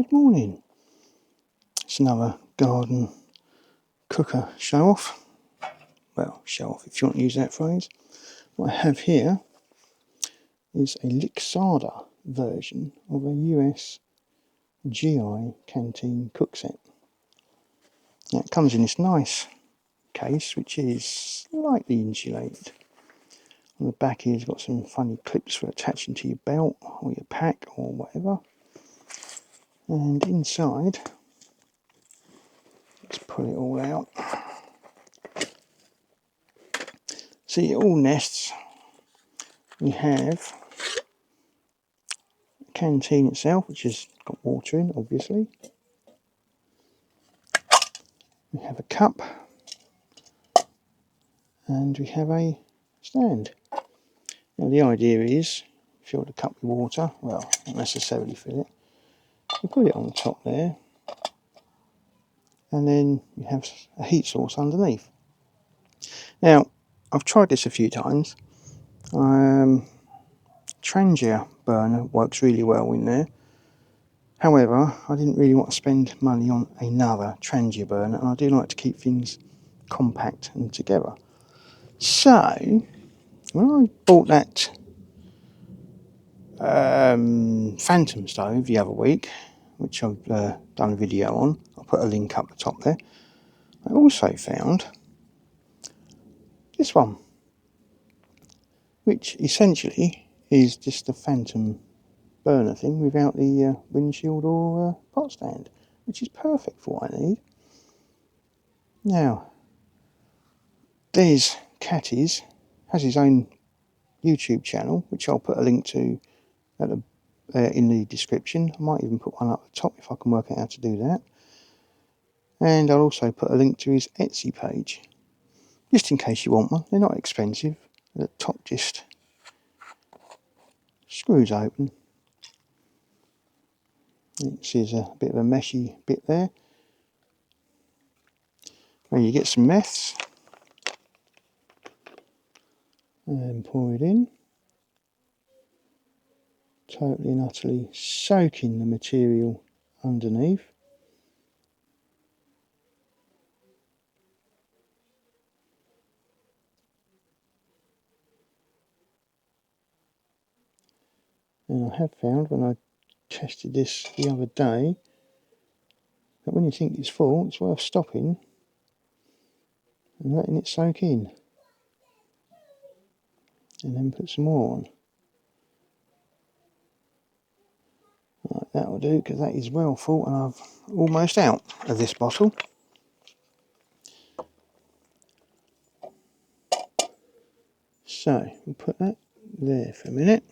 good morning. It's another garden cooker show off. Well, show off if you want to use that phrase. What I have here is a Lixada version of a US GI Canteen cook set. Now it comes in this nice case which is slightly insulated. On the back here it's got some funny clips for attaching to your belt or your pack or whatever. And inside, let's pull it all out. See, it all nests. We have a canteen itself, which has got water in, obviously. We have a cup, and we have a stand. Now the idea is, fill the cup with water, well, not necessarily fill it. You put it on the top there, and then you have a heat source underneath. Now, I've tried this a few times. Trangia burner works really well in there. However, I didn't really want to spend money on another Trangia burner, and I do like to keep things compact and together. So, when I bought that Phantom stove the other week, which I've done a video on, I'll put a link up the top there, I also found this one, which essentially is just a Phantom burner thing without the windshield or pot stand, which is perfect for what I need. Now, Cattys has his own YouTube channel, which I'll put a link to at the, in the description. I might even put one up the top if I can work out how to do that. And I'll also put a link to his Etsy page, just in case you want one. They're not expensive. The top just screws open. You can see there's a bit of a meshy bit there. Where you get some meths and pour it in. Totally and utterly soaking the material underneath. And I have found when I tested this the other day that when you think it's full, it's worth stopping and letting it soak in, and then put some more on. Right, that'll do, because that is well full and I've almost out of this bottle. So we'll put that there for a minute.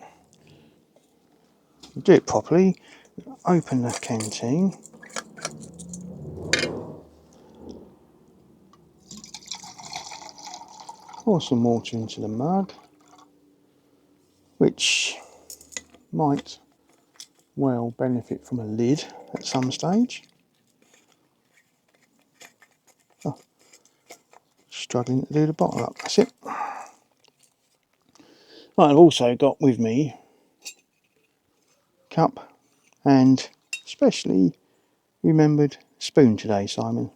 We'll do it properly. Open the canteen. Pour some water into the mug, which might well benefit from a lid at some stage. Oh, struggling to do the bottle up, that's it. Right, I've also got with me cup and specially remembered spoon today, Simon.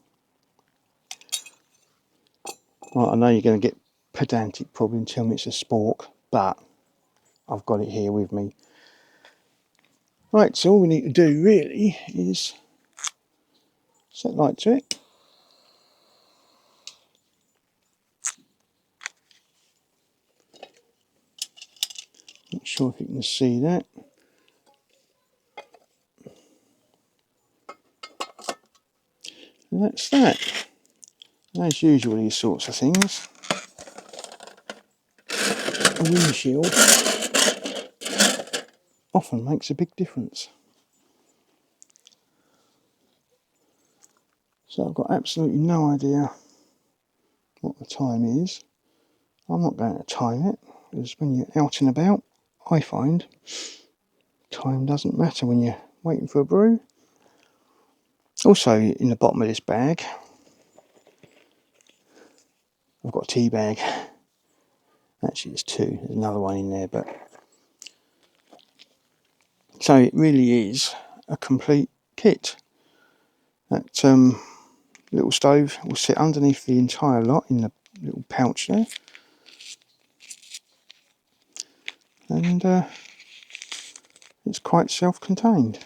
Right, I know you're going to get pedantic probably and tell me it's a spork, but I've got it here with me. Right, so all we need to do really is set light to it. Not sure if you can see that. And that's that. And as usual, these sorts of things, a windshield often makes a big difference. So I've got absolutely no idea what the time is. I'm not going to time it, because when you're out and about, I find time doesn't matter when you're waiting for a brew. Also, in the bottom of this bag, I've got a tea bag. Actually, there's two. There's another one in there, but so it really is a complete kit. That little stove will sit underneath the entire lot in the little pouch there, and it's quite self-contained.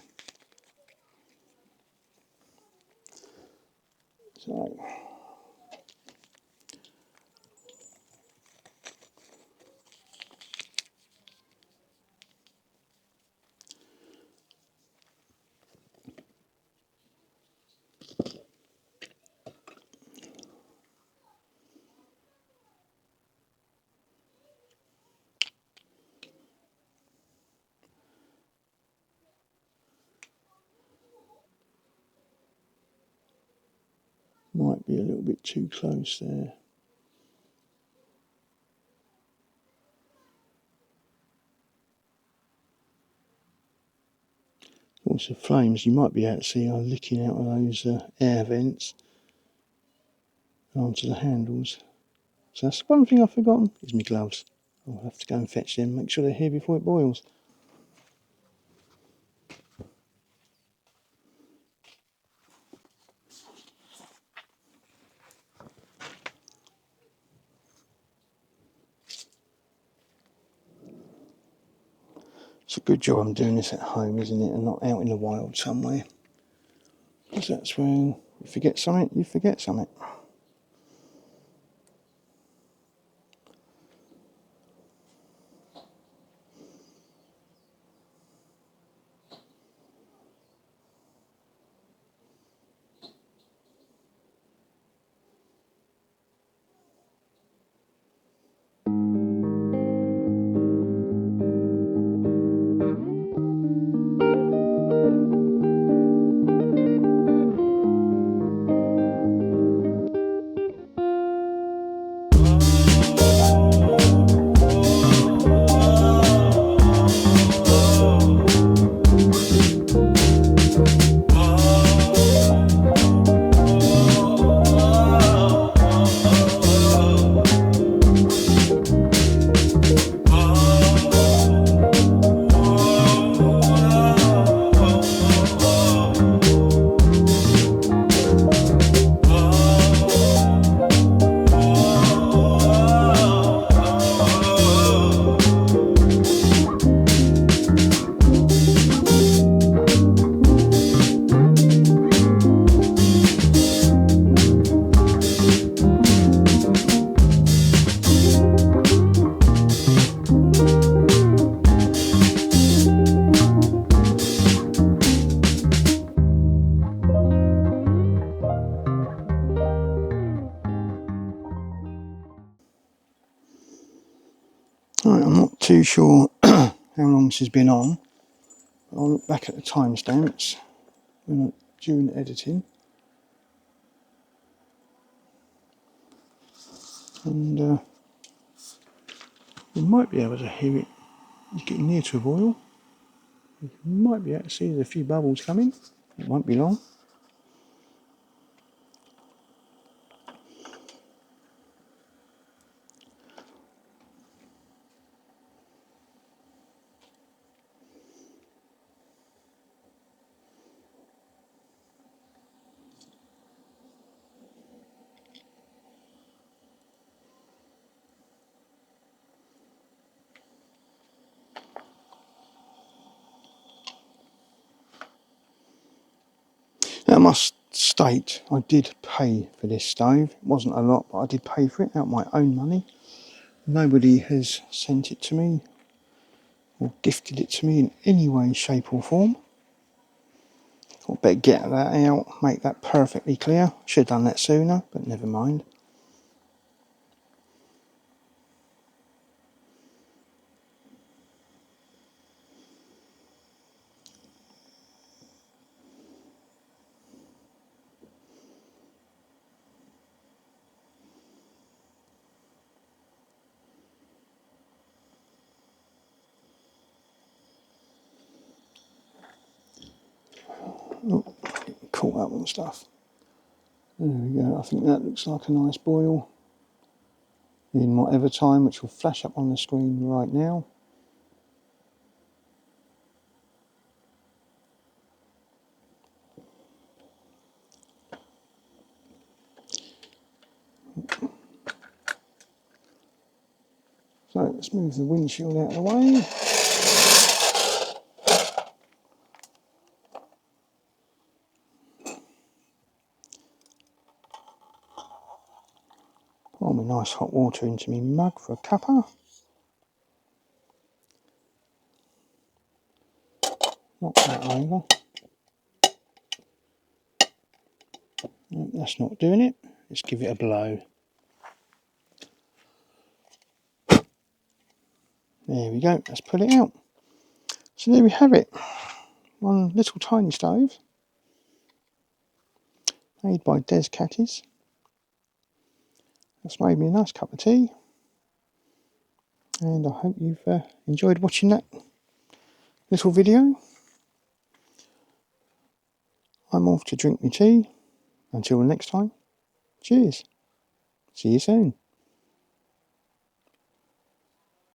So might be a little bit too close there. Also, flames you might be able to see are licking out of those air vents onto the handles. So that's one thing I've forgotten, is my gloves. I'll have to go and fetch them, make sure they're here before it boils. It's a good job I'm doing this at home, isn't it, and not out in the wild somewhere. Because that's when you forget something, you forget something. Right, I'm not too sure how long this has been on. I'll look back at the timestamps during editing, and you might be able to hear it. It's getting near to a boil. You might be able to see there's a few bubbles coming. It won't be long. Now, I must state, I did pay for this stove. It wasn't a lot, but I did pay for it out of my own money. Nobody has sent it to me or gifted it to me in any way, shape or form. I better get that out, make that perfectly clear. Should have done that sooner, but never mind. Oh, caught up on stuff. There we go, I think that looks like a nice boil. In whatever time, which will flash up on the screen right now. So let's move the windshield out of the way. Pour my nice hot water into my mug for a cuppa. Knock that over. No, that's not doing it. Let's give it a blow. There we go. Let's put it out. So there we have it. One little tiny stove made by Descattys. That's made me a nice cup of tea. And I hope you've enjoyed watching that little video. I'm off to drink my tea. Until next time, cheers. See you soon.